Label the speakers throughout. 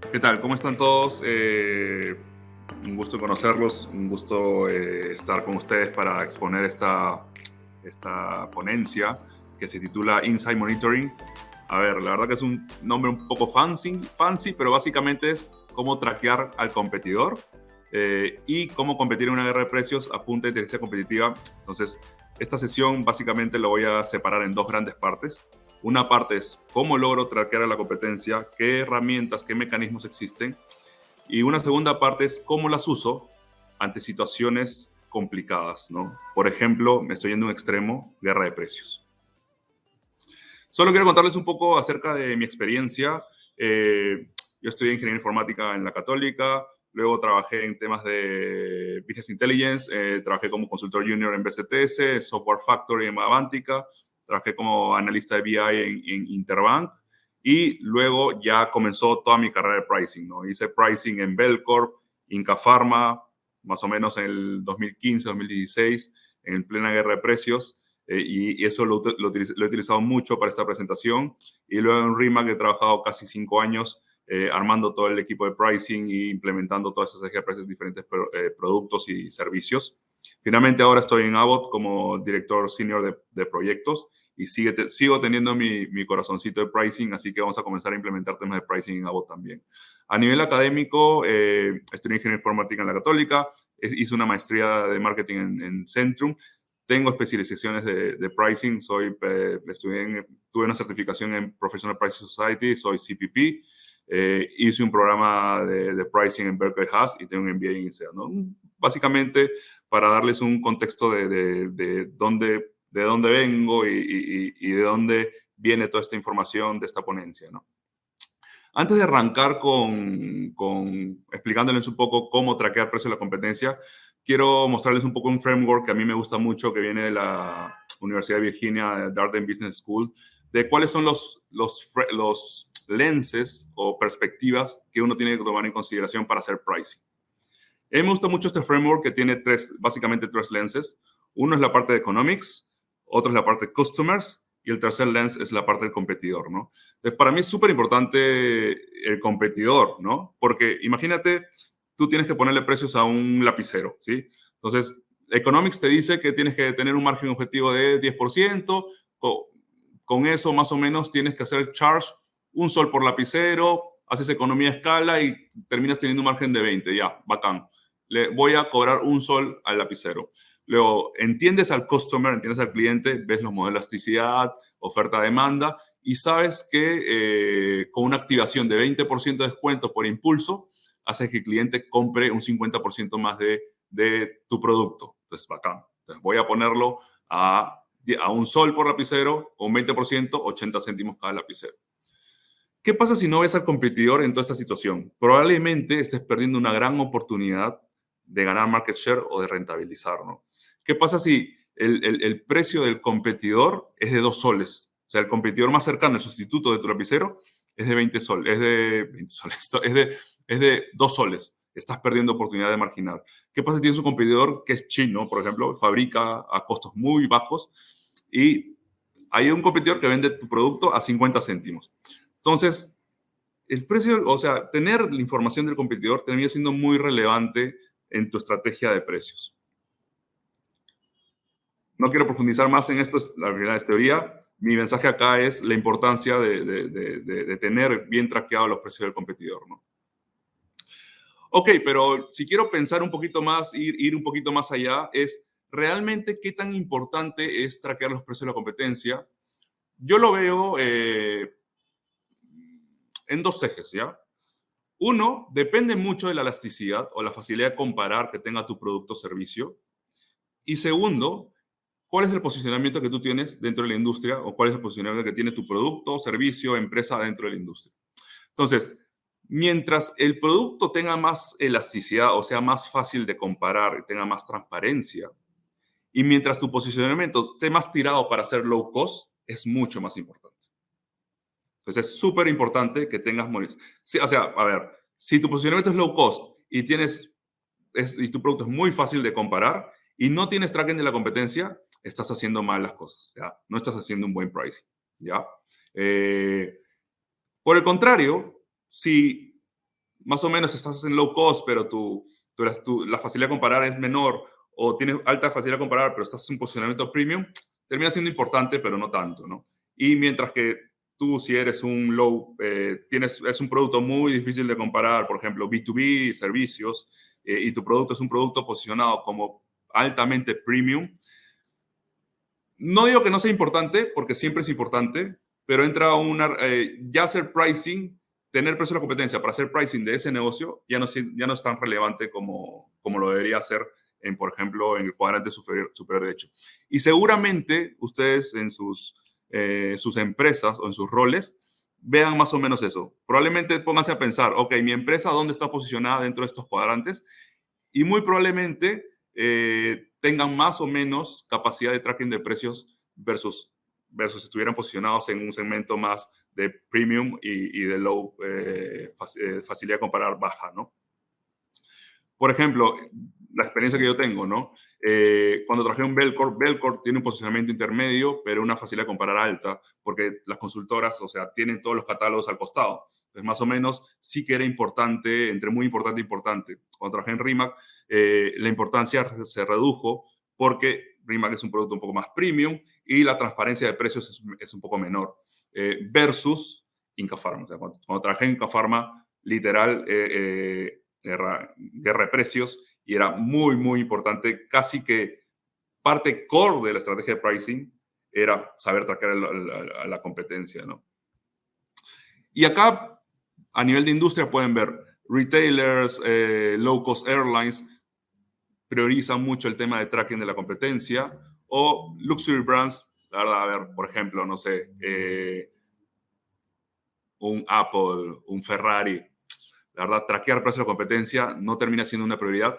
Speaker 1: ¿Qué tal? ¿Cómo están todos? Un gusto conocerlos, un gusto estar con ustedes para exponer esta ponencia que se titula Insight Monitoring. A ver, la verdad que es un nombre un poco fancy, pero básicamente es cómo traquear al competidor y cómo competir en una guerra de precios a punta de inteligencia competitiva. Entonces, esta sesión básicamente lo voy a separar en dos grandes partes. Una parte es cómo logro traquear a la competencia, qué herramientas, qué mecanismos existen. Y una segunda parte es cómo las uso ante situaciones complicadas, ¿no? Por ejemplo, me estoy yendo a un extremo, guerra de precios. Solo quiero contarles un poco acerca de mi experiencia. Yo estudié ingeniería informática en la Católica, luego trabajé en temas de Business Intelligence, trabajé como consultor junior en BCTS, Software Factory en Avantika, trabajé como analista de BI en Interbank y luego ya comenzó toda mi carrera de pricing, ¿no? Hice pricing en Belcorp, Inca Pharma, más o menos en el 2015, 2016, en plena guerra de precios. Y eso lo he utilizado mucho para esta presentación. Y luego en Rimac he trabajado casi 5 años armando todo el equipo de pricing e implementando todas esas estrategias de precios de diferentes productos y servicios. Finalmente ahora estoy en Abbott como director senior de proyectos y sigo teniendo mi corazoncito de pricing, así que vamos a comenzar a implementar temas de pricing en Abbott también. A nivel académico, estudié ingeniería informática en la Católica, hice una maestría de marketing en Centrum. Tengo especializaciones de pricing, tuve una certificación en Professional Pricing Society, soy CPP, hice un programa de pricing en Berkeley Haas y tengo un MBA en INSEAD, ¿no? Básicamente, para darles un contexto de dónde vengo y de dónde viene toda esta información de esta ponencia, ¿no? Antes de arrancar con explicándoles un poco cómo traquear precio de la competencia, quiero mostrarles un poco un framework que a mí me gusta mucho, que viene de la Universidad de Virginia, Darden Business School, de cuáles son los lenses o perspectivas que uno tiene que tomar en consideración para hacer pricing. A mí me gusta mucho este framework que tiene básicamente tres lenses. Uno es la parte de economics, otro es la parte de customers y el tercer lens es la parte del competidor, ¿no? Entonces, para mí es súper importante el competidor, ¿no? Porque imagínate, tú tienes que ponerle precios a un lapicero, ¿sí? Entonces, economics te dice que tienes que tener un margen objetivo de 10%, con eso más o menos tienes que hacer charge un sol por lapicero, haces economía a escala y terminas teniendo un margen de 20, ya, bacán. Le voy a cobrar un sol al lapicero. Luego, entiendes al customer, entiendes al cliente, ves los modelos de elasticidad, oferta-demanda, y sabes que con una activación de 20% de descuento por impulso, haces que el cliente compre un 50% más de tu producto. Entonces, bacán. Entonces, voy a ponerlo a un sol por lapicero, con 20%, 80 céntimos cada lapicero. ¿Qué pasa si no ves al competidor en toda esta situación? Probablemente estés perdiendo una gran oportunidad de ganar market share o de rentabilizar, ¿no? ¿Qué pasa si el precio del competidor es de 2 soles? O sea, el competidor más cercano, el sustituto de tu lapicero, es de 20 soles, es de 2 soles. Estás perdiendo oportunidad de marginar. ¿Qué pasa si tienes un competidor que es chino, por ejemplo, fabrica a costos muy bajos y hay un competidor que vende tu producto a 50 céntimos? Entonces, el precio, o sea, tener la información del competidor termina siendo muy relevante en tu estrategia de precios. No quiero profundizar más en esto, la realidad es teoría. Mi mensaje acá es la importancia de tener bien traqueados los precios del competidor, ¿no? Ok, pero si quiero pensar un poquito más, ir un poquito más allá, es realmente qué tan importante es traquear los precios de la competencia. Yo lo veo en dos ejes, ¿ya? Uno, depende mucho de la elasticidad o la facilidad de comparar que tenga tu producto o servicio. Y segundo, ¿cuál es el posicionamiento que tú tienes dentro de la industria o cuál es el posicionamiento que tiene tu producto, servicio, empresa dentro de la industria? Entonces, mientras el producto tenga más elasticidad o sea más fácil de comparar y tenga más transparencia, y mientras tu posicionamiento esté más tirado para ser low cost, es mucho más importante. Entonces, es súper importante que tengas sí, o sea, a ver, si tu posicionamiento es low cost y tu producto es muy fácil de comparar y no tienes tracking de la competencia, estás haciendo mal las cosas, ¿ya? No estás haciendo un buen pricing, ¿ya? Por el contrario, si más o menos estás en low cost, pero la facilidad de comparar es menor, o tienes alta facilidad de comparar, pero estás en un posicionamiento premium, termina siendo importante, pero no tanto, ¿no? Y mientras que tú, si eres un es un producto muy difícil de comparar, por ejemplo, B2B, servicios, y tu producto es un producto posicionado como altamente premium, no digo que no sea importante, porque siempre es importante, pero entra ya hacer pricing, tener precio de la competencia para hacer pricing de ese negocio, ya no es tan relevante como lo debería ser, por ejemplo, en el cuadrante superior derecho. Y seguramente ustedes en sus empresas o en sus roles vean más o menos eso. Probablemente pónganse a pensar, ok, mi empresa, ¿dónde está posicionada dentro de estos cuadrantes? Y muy probablemente tengan más o menos capacidad de tracking de precios versus si estuvieran posicionados en un segmento más de premium y de low, facilidad de comparar baja, ¿no? Por ejemplo, la experiencia que yo tengo, ¿no? Cuando trabajé en Belcorp tiene un posicionamiento intermedio, pero una facilidad de comparar alta, porque las consultoras, o sea, tienen todos los catálogos al costado. Entonces, más o menos, sí que era importante, entre muy importante e importante. Cuando trabajé en Rimac, la importancia se redujo porque Rimac es un producto un poco más premium y la transparencia de precios es un poco menor. Versus Inca Pharma. O sea, cuando trabajé en Inca Pharma, literal, guerra de precios, y era muy, muy importante, casi que parte core de la estrategia de pricing era saber traquear a la competencia, ¿no? Y acá, a nivel de industria, pueden ver retailers, low cost airlines, priorizan mucho el tema de tracking de la competencia, o luxury brands, la verdad, a ver, por ejemplo, no sé, un Apple, un Ferrari. La verdad, traquear precio de la competencia no termina siendo una prioridad.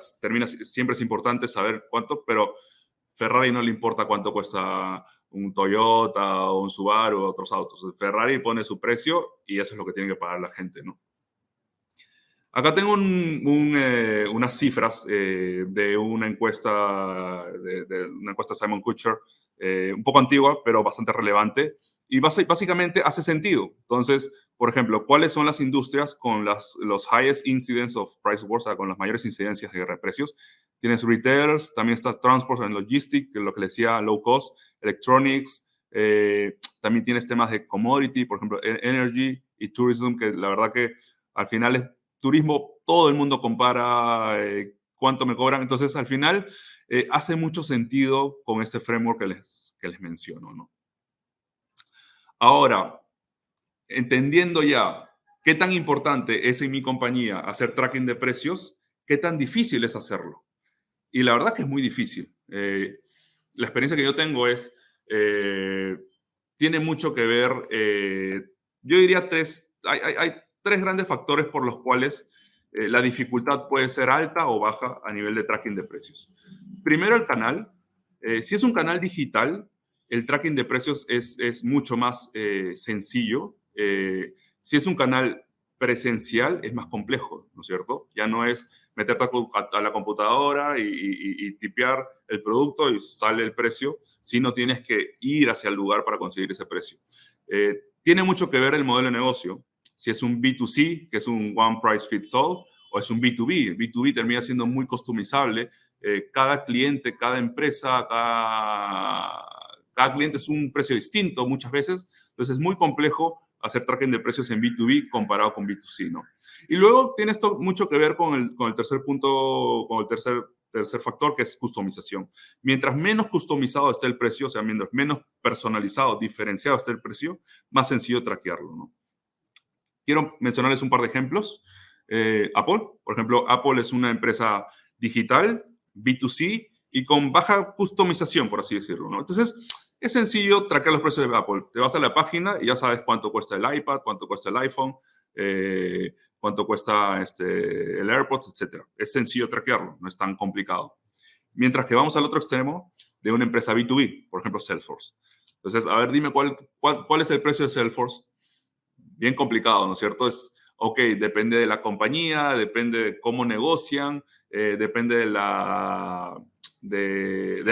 Speaker 1: Siempre es importante saber cuánto, pero Ferrari no le importa cuánto cuesta un Toyota o un Subaru o otros autos. Ferrari pone su precio y eso es lo que tiene que pagar la gente, ¿no? Acá tengo unas cifras de una encuesta de Simon Kucher, un poco antigua, pero bastante relevante. Y básicamente hace sentido. Entonces, por ejemplo, ¿cuáles son las industrias con los highest incidence of price wars, o sea, con las mayores incidencias de reprecios? Tienes retailers, también está transport and logistics, que es lo que le decía, low cost, electronics, también tienes temas de commodity, por ejemplo, energy y tourism, que la verdad que al final es turismo, todo el mundo compara cuánto me cobran. Entonces, al final, hace mucho sentido con este framework que les menciono, ¿no? Ahora, entendiendo ya qué tan importante es en mi compañía hacer tracking de precios, qué tan difícil es hacerlo. Y la verdad que es muy difícil. La experiencia que yo tengo tiene mucho que ver, yo diría hay tres grandes factores por los cuales la dificultad puede ser alta o baja a nivel de tracking de precios. Primero, el canal. Si es un canal digital, el tracking de precios es mucho más sencillo. Si es un canal presencial, es más complejo, ¿no es cierto? Ya no es meterte a la computadora y tipear el producto y sale el precio, sino tienes que ir hacia el lugar para conseguir ese precio. Tiene mucho que ver el modelo de negocio. Si es un B2C, que es un one price fits all, o es un B2B. El B2B termina siendo muy customizable. Cada cliente, cada empresa, cada cliente es un precio distinto muchas veces. Entonces es muy complejo hacer tracking de precios en B2B comparado con B2C, ¿no? Y luego tiene esto mucho que ver con el tercer punto, con el tercer factor, que es customización. Mientras menos customizado esté el precio, o sea, mientras menos personalizado, diferenciado esté el precio, más sencillo traquearlo, ¿no? Quiero mencionarles un par de ejemplos. Apple, por ejemplo, Apple es una empresa digital, B2C, y con baja customización, por así decirlo, ¿no? Entonces, es sencillo traquear los precios de Apple. Te vas a la página y ya sabes cuánto cuesta el iPad, cuánto cuesta el iPhone, cuánto cuesta el AirPods, etc. Es sencillo traquearlo, no es tan complicado. Mientras que vamos al otro extremo de una empresa B2B, por ejemplo, Salesforce. Entonces, a ver, dime cuál es el precio de Salesforce. Bien complicado, ¿no es cierto? Ok, depende de la compañía, depende de cómo negocian, depende de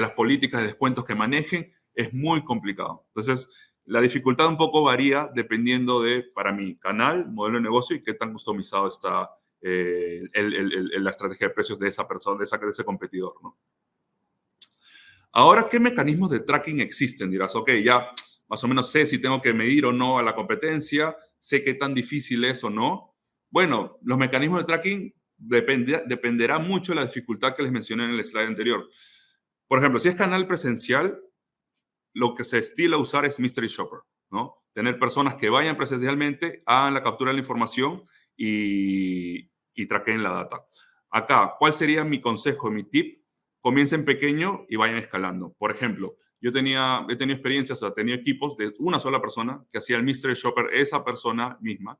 Speaker 1: las políticas de descuentos que manejen, es muy complicado. Entonces, la dificultad un poco varía dependiendo de, para mi canal, modelo de negocio y qué tan customizado está la estrategia de precios de esa persona, de ese competidor, ¿no? Ahora, ¿qué mecanismos de tracking existen? Dirás, ok, ya más o menos sé si tengo que medir o no a la competencia, sé qué tan difícil es o no. Bueno, los mecanismos de tracking dependerá mucho de la dificultad que les mencioné en el slide anterior. Por ejemplo, si es canal presencial, lo que se estila usar es Mystery Shopper, ¿no? Tener personas que vayan presencialmente, hagan la captura de la información y traqueen la data. Acá, ¿cuál sería mi consejo, mi tip? Comiencen pequeño y vayan escalando. Por ejemplo, he tenido experiencias, o sea, tenía equipos de una sola persona que hacía el Mystery Shopper, esa persona misma,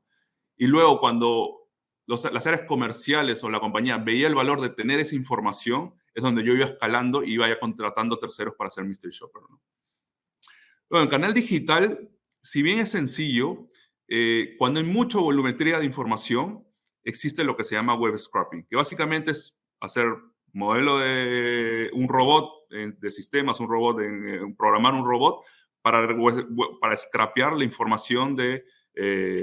Speaker 1: y luego cuando las áreas comerciales o la compañía veía el valor de tener esa información, es donde yo iba escalando y iba contratando terceros para hacer Mystery Shopper, ¿no? Bueno, el canal digital, si bien es sencillo, cuando hay mucha volumetría de información, existe lo que se llama web scraping, que básicamente es hacer modelo de un robot de sistemas, programar un robot para scrapear la información de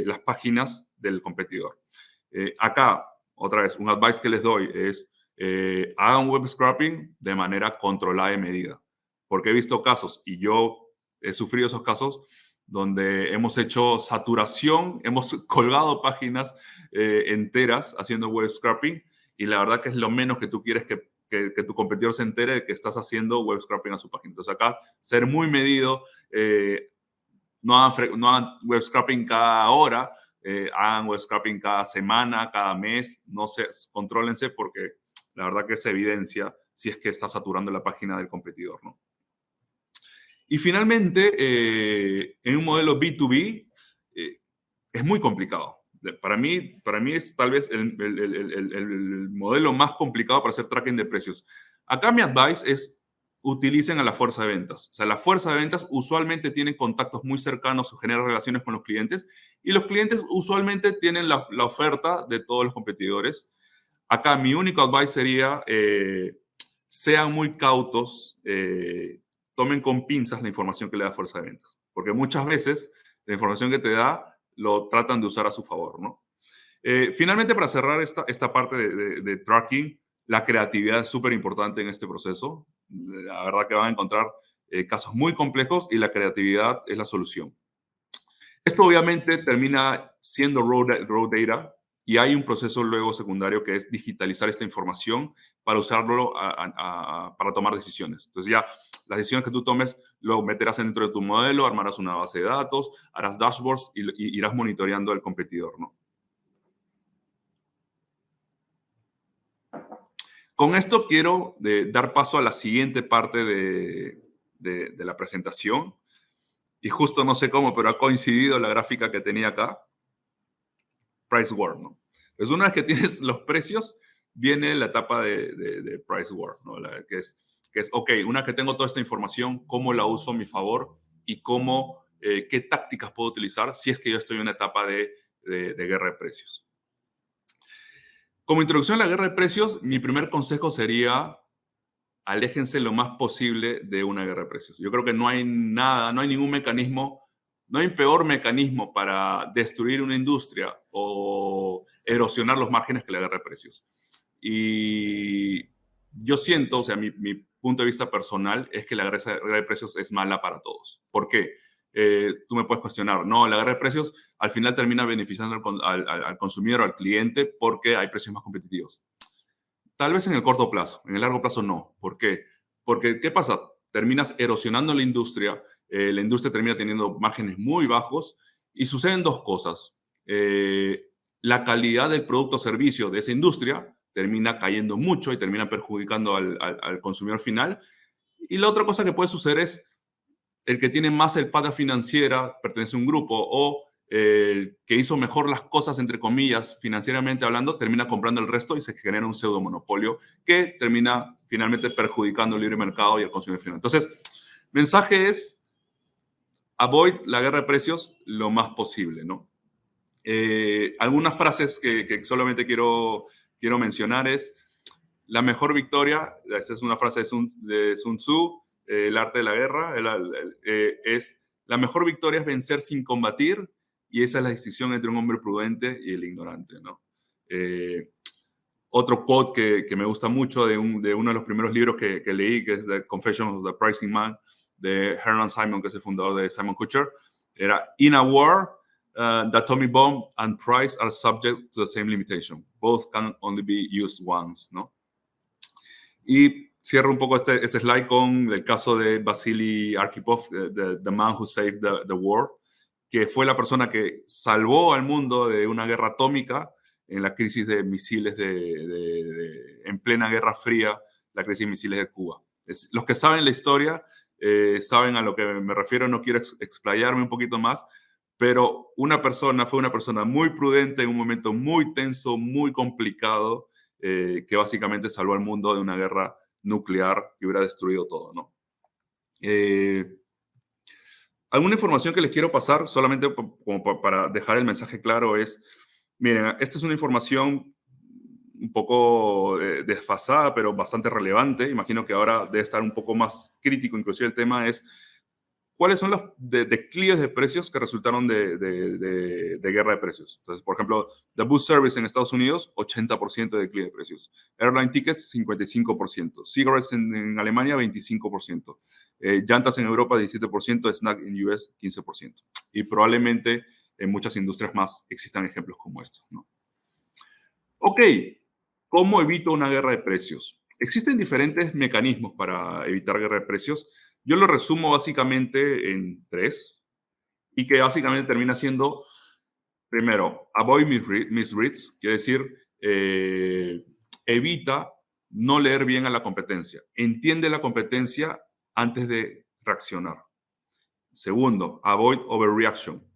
Speaker 1: las páginas del competidor. Acá, otra vez, un advice que les doy es hagan web scraping de manera controlada y medida. Porque he visto casos, y yo he sufrido esos casos, donde hemos hecho saturación, hemos colgado páginas enteras haciendo web scraping, y la verdad que es lo menos que tú quieres que tu competidor se entere de que estás haciendo web scraping a su página. Entonces acá, ser muy medido, no hagan web scraping cada hora, hagan web scraping cada semana, cada mes, no sé, contrólense porque la verdad que se evidencia si es que está saturando la página del competidor, ¿no? Y finalmente, en un modelo B2B, es muy complicado. Para mí es tal vez el modelo más complicado para hacer tracking de precios. Acá mi advice es utilicen a la fuerza de ventas. O sea, la fuerza de ventas usualmente tiene contactos muy cercanos o genera relaciones con los clientes y los clientes usualmente tienen la oferta de todos los competidores. Acá mi único advice sería sean muy cautos, tomen con pinzas la información que le da fuerza de ventas, porque muchas veces la información que te da lo tratan de usar a su favor, ¿no? Finalmente, para cerrar esta parte de tracking, la creatividad es súper importante en este proceso. La verdad que van a encontrar casos muy complejos y la creatividad es la solución. Esto obviamente termina siendo raw data y hay un proceso luego secundario que es digitalizar esta información para usarlo para tomar decisiones. Entonces ya las decisiones que tú tomes lo meterás dentro de tu modelo, armarás una base de datos, harás dashboards y irás monitoreando al competidor, ¿no? Con esto quiero dar paso a la siguiente parte de la presentación. Y justo no sé cómo, pero ha coincidido la gráfica que tenía acá. Price War, ¿no? Pues una vez que tienes los precios, viene la etapa de Price War, ¿no? Que es, ok, una vez que tengo toda esta información, ¿cómo la uso a mi favor? Y qué tácticas puedo utilizar si es que yo estoy en una etapa de guerra de precios. Como introducción a la guerra de precios, mi primer consejo sería aléjense lo más posible de una guerra de precios. Yo creo que no hay nada, no hay ningún mecanismo, no hay peor mecanismo para destruir una industria o erosionar los márgenes que la guerra de precios. Y yo siento, o sea, mi punto de vista personal es que la guerra de precios es mala para todos. ¿Por qué? Tú me puedes cuestionar, no, la guerra de precios al final termina beneficiando al consumidor o al cliente porque hay precios más competitivos. Tal vez en el corto plazo, en el largo plazo no. ¿Por qué? Porque, ¿qué pasa? Terminas erosionando la industria termina teniendo márgenes muy bajos y suceden dos cosas. La calidad del producto o servicio de esa industria termina cayendo mucho y termina perjudicando al consumidor final. Y la otra cosa que puede suceder es el que tiene más el pata financiera, pertenece a un grupo, o el que hizo mejor las cosas, entre comillas, financieramente hablando, termina comprando el resto y se genera un pseudo monopolio que termina finalmente perjudicando el libre mercado y el consumidor final. Entonces, mensaje es, avoid la guerra de precios lo más posible, ¿no? Algunas frases que solamente quiero mencionar es, la mejor victoria, esa es una frase de Sun Tzu, el arte de la guerra, es la mejor victoria es vencer sin combatir y esa es la distinción entre un hombre prudente y el ignorante, ¿no? Otro quote que me gusta mucho de uno de los primeros libros que leí, que es The Confessions of the Pricing Man, de Herman Simon, que es el fundador de Simon Kucher, era: "In a war, the atomic bomb and price are subject to the same limitation. Both can only be used once", ¿no? Y cierro un poco este slide con el caso de Vasily Arkhipov, the man who saved the war, que fue la persona que salvó al mundo de una guerra atómica en la crisis de misiles en plena Guerra Fría, la crisis de misiles de Cuba. Los que saben la historia saben a lo que me refiero, no quiero explayarme un poquito más, pero fue una persona muy prudente en un momento muy tenso, muy complicado, que básicamente salvó al mundo de una guerra nuclear que hubiera destruido todo, ¿no? Alguna información que les quiero pasar, solamente como para dejar el mensaje claro, es: miren, esta es una información un poco desfasada, pero bastante relevante. Imagino que ahora debe estar un poco más crítico, inclusive el tema es: ¿cuáles son los declives de precios que resultaron de guerra de precios? Entonces, por ejemplo, The Bus Service en Estados Unidos, 80% de declive de precios. Airline Tickets, 55%. Cigarettes en Alemania, 25%. Llantas en Europa, 17%. Snack en US, 15%. Y probablemente en muchas industrias más existan ejemplos como estos, ¿no? Ok, ¿cómo evito una guerra de precios? Existen diferentes mecanismos para evitar guerra de precios. Yo lo resumo básicamente en 3, y que básicamente termina siendo: primero, avoid misreads, quiere decir, evita no leer bien a la competencia. Entiende la competencia antes de reaccionar. Segundo, avoid overreaction.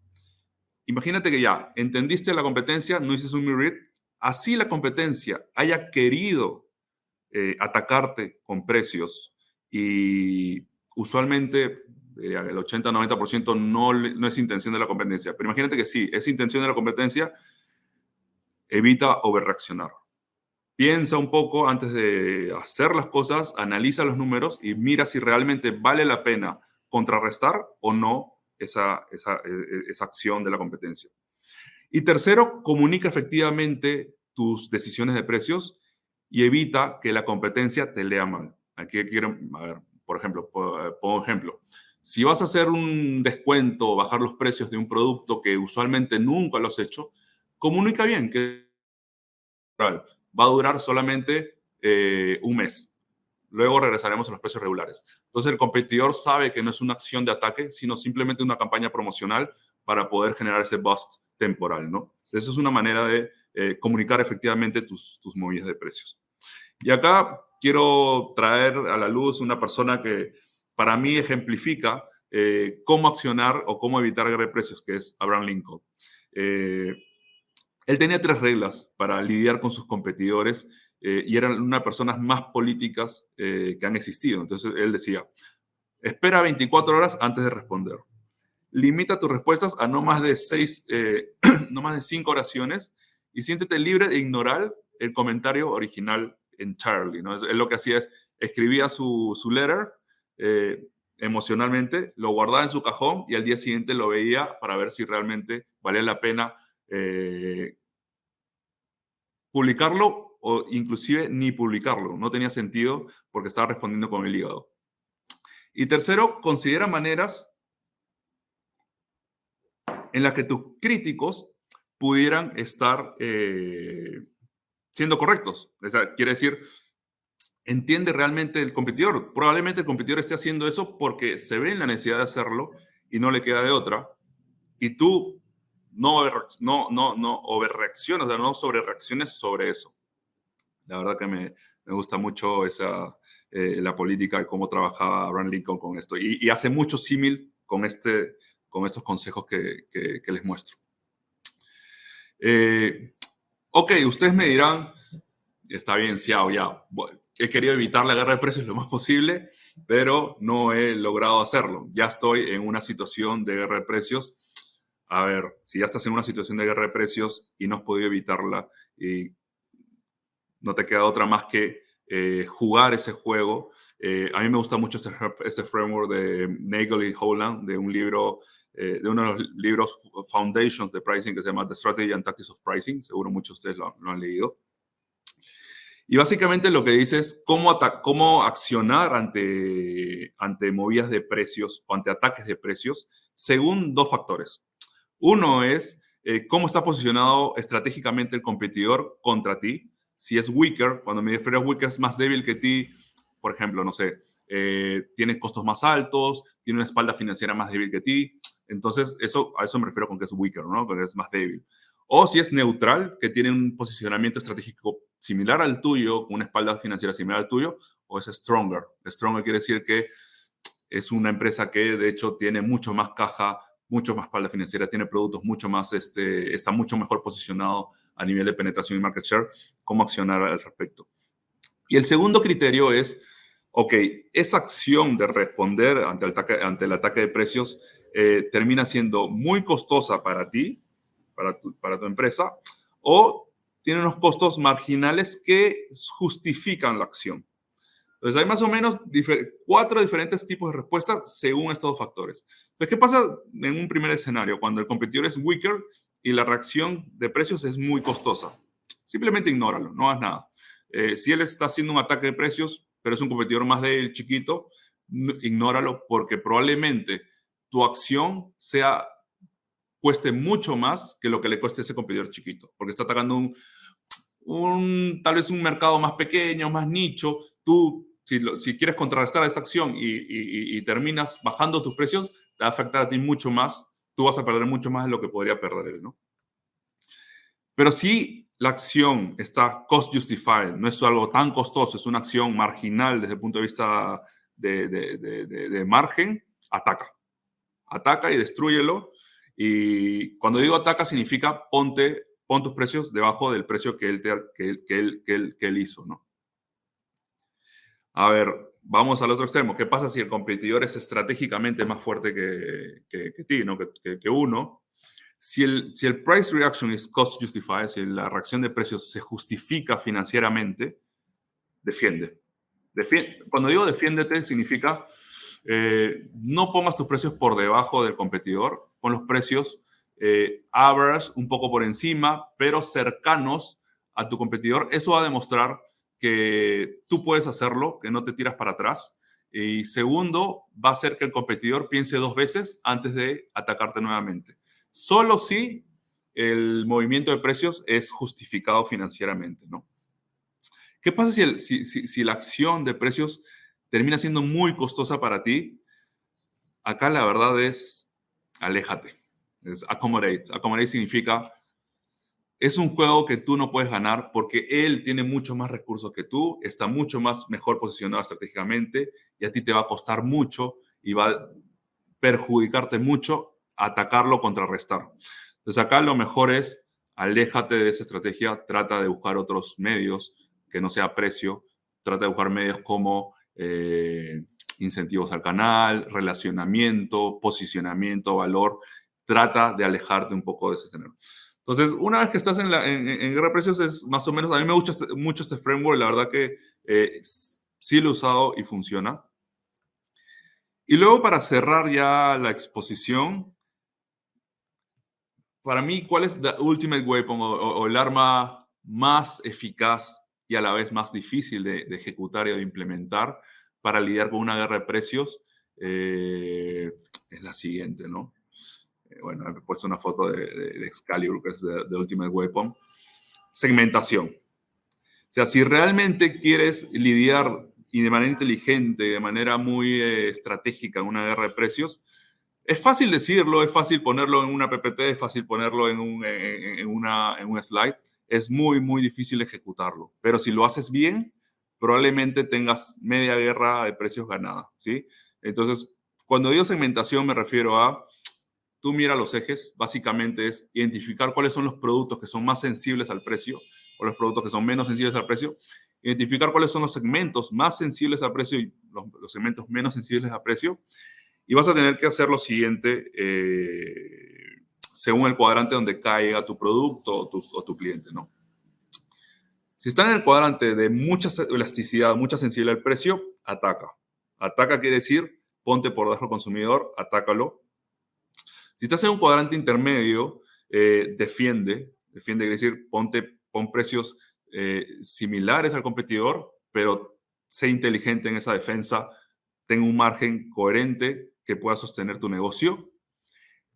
Speaker 1: Imagínate que ya entendiste la competencia, no hiciste un misread, así la competencia haya querido atacarte con precios, y usualmente el 80-90% no es intención de la competencia, pero imagínate que sí, es intención de la competencia, evita overreaccionar. Piensa un poco antes de hacer las cosas, analiza los números y mira si realmente vale la pena contrarrestar o no esa acción de la competencia. Y tercero, comunica efectivamente tus decisiones de precios y evita que la competencia te lea mal. Aquí quiero, a ver, por ejemplo, pongo ejemplo. Si vas a hacer un descuento o bajar los precios de un producto que usualmente nunca lo has hecho, comunica bien que va a durar solamente un mes. Luego regresaremos a los precios regulares. Entonces el competidor sabe que no es una acción de ataque, sino simplemente una campaña promocional para poder generar ese bust temporal, ¿no? Esa es una manera de comunicar efectivamente tus movidas de precios. Y acá quiero traer a la luz una persona que para mí ejemplifica cómo accionar o cómo evitar guerra de precios, que es Abraham Lincoln. Él tenía 3 reglas para lidiar con sus competidores y eran unas personas más políticas que han existido. Entonces él decía: espera 24 horas antes de responder. Limita tus respuestas a no más de 5 oraciones y siéntete libre de ignorar el comentario original entirely, ¿no? Él lo que hacía es escribía su letter emocionalmente, lo guardaba en su cajón y al día siguiente lo veía para ver si realmente valía la pena publicarlo o inclusive ni publicarlo. No tenía sentido porque estaba respondiendo con el hígado. Y tercero, considera maneras en las que tus críticos pudieran estar siendo correctos. O sea, quiere decir, entiende realmente el competidor. Probablemente el competidor esté haciendo eso porque se ve en la necesidad de hacerlo y no le queda de otra. Y tú no overreacciones, o sea, no sobrereacciones sobre eso. La verdad que me gusta mucho la política y cómo trabajaba Abraham Lincoln con esto. Y hace mucho símil con estos consejos que les muestro. Ok, ustedes me dirán: está bien, Xiao, ya. He querido evitar la guerra de precios lo más posible, pero no he logrado hacerlo. Ya estoy en una situación de guerra de precios. A ver, si ya estás en una situación de guerra de precios y no has podido evitarla, y no te queda otra más que jugar ese juego. A mí me gusta mucho ese framework de Nagel y Howland, de un libro de uno de los libros Foundations de Pricing que se llama The Strategy and Tactics of Pricing. Seguro muchos de ustedes lo han leído. Y básicamente lo que dice es cómo accionar ante movidas de precios o ante ataques de precios según dos factores. Uno es cómo está posicionado estratégicamente el competidor contra ti. Si es weaker, cuando me refiero a weaker, es más débil que ti, por ejemplo, no sé, tiene costos más altos, tiene una espalda financiera más débil que ti. Entonces, a eso me refiero con que es weaker, ¿no? Porque es más débil. O si es neutral, que tiene un posicionamiento estratégico similar al tuyo, con una espalda financiera similar al tuyo, o es stronger. Stronger quiere decir que es una empresa que, de hecho, tiene mucho más caja, mucho más espalda financiera, tiene productos mucho más, está mucho mejor posicionado a nivel de penetración y market share. ¿Cómo accionar al respecto? Y el segundo criterio es, ok, esa acción de responder ante el ataque de precios termina siendo muy costosa para ti, para tu empresa, o tiene unos costos marginales que justifican la acción. Entonces, hay más o menos 4 diferentes tipos de respuestas según estos dos factores. Entonces, ¿qué pasa en un primer escenario cuando el competidor es weaker y la reacción de precios es muy costosa? Simplemente ignóralo, no hagas nada. Si él está haciendo un ataque de precios, pero es un competidor más débil, chiquito, ignóralo porque probablemente tu acción cueste mucho más que lo que le cueste a ese competidor chiquito, porque está atacando tal vez un mercado más pequeño, más nicho. Tú, si quieres contrarrestar esa acción y terminas bajando tus precios, te va a afectar a ti mucho más. Tú vas a perder mucho más de lo que podría perder él, ¿no? Pero si la acción está cost justified, no es algo tan costoso, es una acción marginal desde el punto de vista de margen, ataca. Ataca y destrúyelo. Y cuando digo ataca significa pon tus precios debajo del precio que él hizo, ¿no? A ver, vamos al otro extremo. ¿Qué pasa si el competidor es estratégicamente más fuerte que ti, ¿no? que uno? Si el price reaction is cost justified, si la reacción de precios se justifica financieramente, defiende. Cuando digo defiéndete, significa no pongas tus precios por debajo del competidor, pon los precios average, un poco por encima, pero cercanos a tu competidor. Eso va a demostrar que tú puedes hacerlo, que no te tiras para atrás. Y segundo, va a hacer que el competidor piense 2 veces antes de atacarte nuevamente. Solo si el movimiento de precios es justificado financieramente, ¿no? ¿Qué pasa si la acción de precios termina siendo muy costosa para ti? Acá la verdad es, aléjate. Es accommodate. Accommodate significa, es un juego que tú no puedes ganar porque él tiene mucho más recursos que tú, está mucho más mejor posicionado estratégicamente y a ti te va a costar mucho y va a perjudicarte mucho atacarlo, contrarrestar. Entonces acá lo mejor es, aléjate de esa estrategia, trata de buscar otros medios que no sea precio, trata de buscar medios como incentivos al canal, relacionamiento, posicionamiento, valor. Trata de alejarte un poco de ese escenario. Entonces, una vez que estás en guerra de precios, es más o menos, a mí me gusta mucho este framework, la verdad que sí lo he usado y funciona. Y luego, para cerrar ya la exposición, para mí, ¿cuál es the ultimate weapon o el arma más eficaz y a la vez más difícil de ejecutar y de implementar para lidiar con una guerra de precios? Es la siguiente, ¿no? Bueno, he puesto una foto de Excalibur, que es de Ultimate Weapon. Segmentación. O sea, si realmente quieres lidiar y de manera inteligente, de manera muy estratégica en una guerra de precios, es fácil decirlo, es fácil ponerlo en una PPT, es fácil ponerlo en un slide. Es muy, muy difícil ejecutarlo. Pero si lo haces bien, probablemente tengas media guerra de precios ganada, ¿sí? Entonces, cuando digo segmentación me refiero a, tú mira los ejes, básicamente es identificar cuáles son los productos que son más sensibles al precio o los productos que son menos sensibles al precio, identificar cuáles son los segmentos más sensibles al precio y los segmentos menos sensibles al precio, y vas a tener que hacer lo siguiente según el cuadrante donde caiga tu producto o tu cliente, ¿no? Si está en el cuadrante de mucha elasticidad, mucha sensibilidad al precio, ataca. Ataca quiere decir, ponte por debajo del consumidor, atácalo. Si estás en un cuadrante intermedio, defiende, quiere decir, pon precios similares al competidor, pero sé inteligente en esa defensa, ten un margen coherente que pueda sostener tu negocio.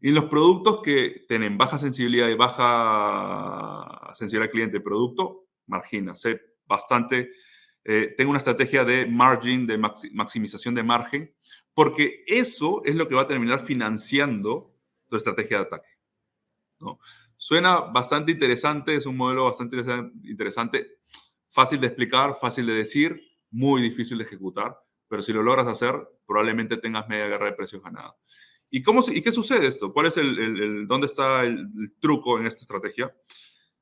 Speaker 1: Y los productos que tienen baja sensibilidad y baja sensibilidad al cliente de producto, margina, sé bastante, tengo una estrategia de margin, de maximización de margen, porque eso es lo que va a terminar financiando tu estrategia de ataque, ¿no? Suena bastante interesante, es un modelo bastante interesante, fácil de explicar, fácil de decir, muy difícil de ejecutar, pero si lo logras hacer, probablemente tengas media guerra de precios ganada. ¿Y qué sucede esto? ¿Cuál es dónde está el truco en esta estrategia?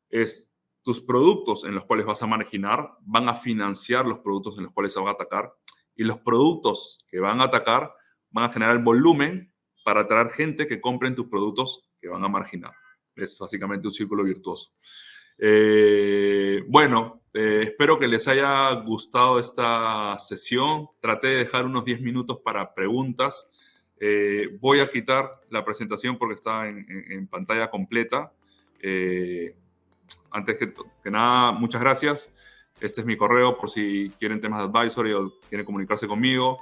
Speaker 1: Es tus productos en los cuales vas a marginar van a financiar los productos en los cuales se van a atacar, y los productos que van a atacar van a generar volumen para atraer gente que compren tus productos que van a marginar. Es básicamente un círculo virtuoso. Bueno, espero que les haya gustado esta sesión. Traté de dejar unos 10 minutos para preguntas. Voy a quitar la presentación porque está en pantalla completa. Antes que nada, muchas gracias. Este es mi correo por si quieren temas de advisory o quieren comunicarse conmigo.